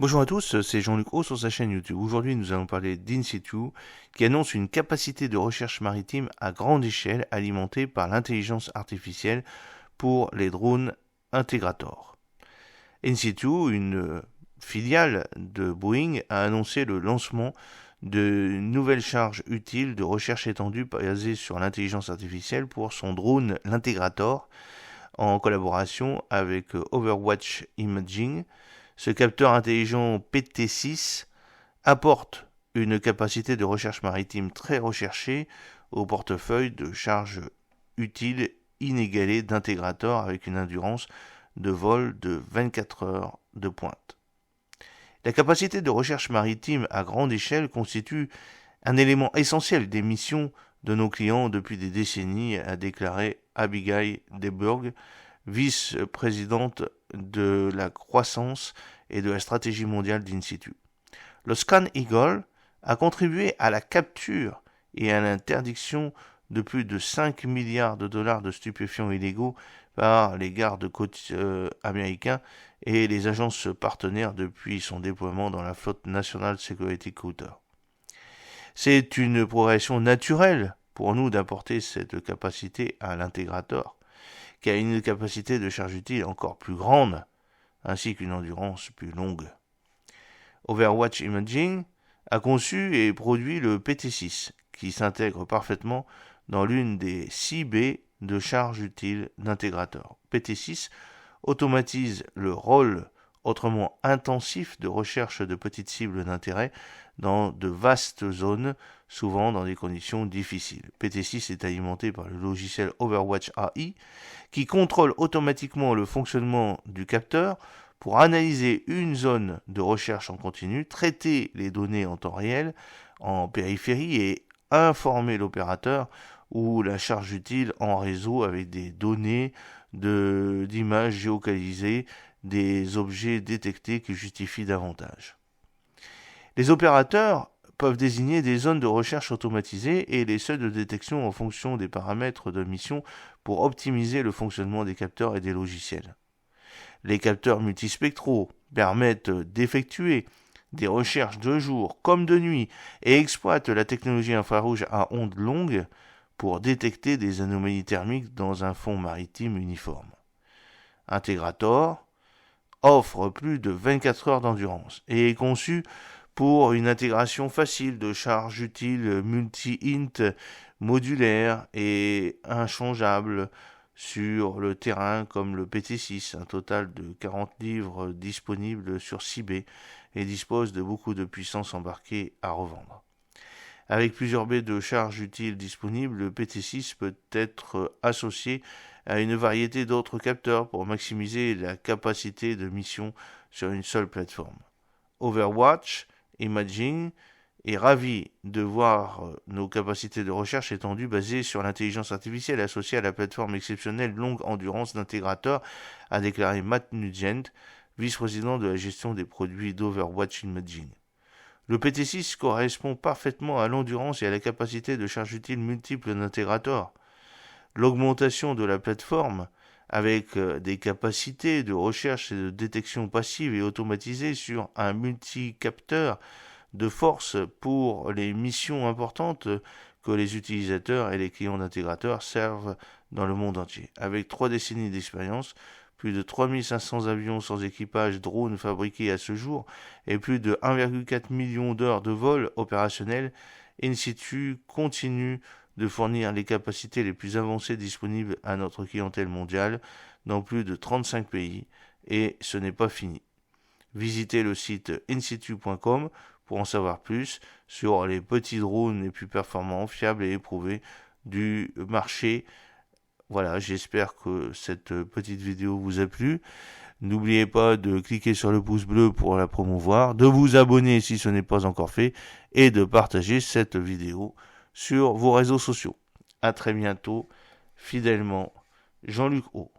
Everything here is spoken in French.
Bonjour à tous, c'est Jean-Luc Haut sur sa chaîne YouTube. Aujourd'hui, nous allons parler d'InSitu, qui annonce une capacité de recherche maritime à grande échelle alimentée par l'intelligence artificielle pour les drones Integrator. InSitu, une filiale de Boeing, a annoncé le lancement de nouvelles charges utiles de recherche étendue basées sur l'intelligence artificielle pour son drone, l'Integrator, en collaboration avec Overwatch Imaging. Ce capteur intelligent PT6 apporte une capacité de recherche maritime très recherchée au portefeuille de charges utiles inégalées d'Integrator avec une endurance de vol de 24 heures de pointe. La capacité de recherche maritime à grande échelle constitue un élément essentiel des missions de nos clients depuis des décennies, a déclaré Abigail Deburg, vice-présidente de la croissance et de la stratégie mondiale d'InSitu. Le Scan Eagle a contribué à la capture et à l'interdiction de plus de 5 milliards de dollars de stupéfiants illégaux par les gardes-côtes américains et les agences partenaires depuis son déploiement dans la flotte National Security Cutter. C'est une progression naturelle pour nous d'apporter cette capacité à l'Integrator, qui a une capacité de charge utile encore plus grande, ainsi qu'une endurance plus longue. Overwatch Imaging a conçu et produit le PT6, qui s'intègre parfaitement dans l'une des 6 baies de charge utile d'Integrator. PT6 automatise le rôle autrement intensif de recherche de petites cibles d'intérêt dans de vastes zones, souvent dans des conditions difficiles. PT6 est alimenté par le logiciel Overwatch AI, qui contrôle automatiquement le fonctionnement du capteur pour analyser une zone de recherche en continu, traiter les données en temps réel, en périphérie et informer l'opérateur ou la charge utile en réseau avec des données d'images géolocalisées des objets détectés qui justifient davantage. Les opérateurs peuvent désigner des zones de recherche automatisées et les seuils de détection en fonction des paramètres de mission pour optimiser le fonctionnement des capteurs et des logiciels. Les capteurs multispectraux permettent d'effectuer des recherches de jour comme de nuit et exploitent la technologie infrarouge à ondes longues pour détecter des anomalies thermiques dans un fond maritime uniforme. Integrator offre plus de 24 heures d'endurance et est conçu pour une intégration facile de charges utiles multi-int modulaires et inchangeables sur le terrain comme le PT6, un total de 40 livres disponibles sur 6 baies et dispose de beaucoup de puissance embarquée à revendre. Avec plusieurs baies de charge utiles disponibles, le PT6 peut être associé à une variété d'autres capteurs pour maximiser la capacité de mission sur une seule plateforme. Overwatch Imaging est ravi de voir nos capacités de recherche étendues basées sur l'intelligence artificielle associée à la plateforme exceptionnelle longue endurance d'Integrator, a déclaré Matt Nugent, vice-président de la gestion des produits d'Overwatch Imaging. Le PT6 correspond parfaitement à l'endurance et à la capacité de charge utile multiple d'Integrator. L'augmentation de la plateforme, avec des capacités de recherche et de détection passive et automatisée sur un multicapteur de force pour les missions importantes que les utilisateurs et les clients d'Integrator servent dans le monde entier. Avec 3 décennies d'expérience, plus de 3500 avions sans équipage drones fabriqués à ce jour et plus de 1,4 million d'heures de vol opérationnels, InSitu continue de fournir les capacités les plus avancées disponibles à notre clientèle mondiale dans plus de 35 pays et ce n'est pas fini. Visitez le site insitu.com pour en savoir plus sur les petits drones les plus performants, fiables et éprouvés du marché. Voilà, j'espère que cette petite vidéo vous a plu. N'oubliez pas de cliquer sur le pouce bleu pour la promouvoir, de vous abonner si ce n'est pas encore fait et de partager cette vidéo sur vos réseaux sociaux. À très bientôt, fidèlement, Jean-Luc Haut.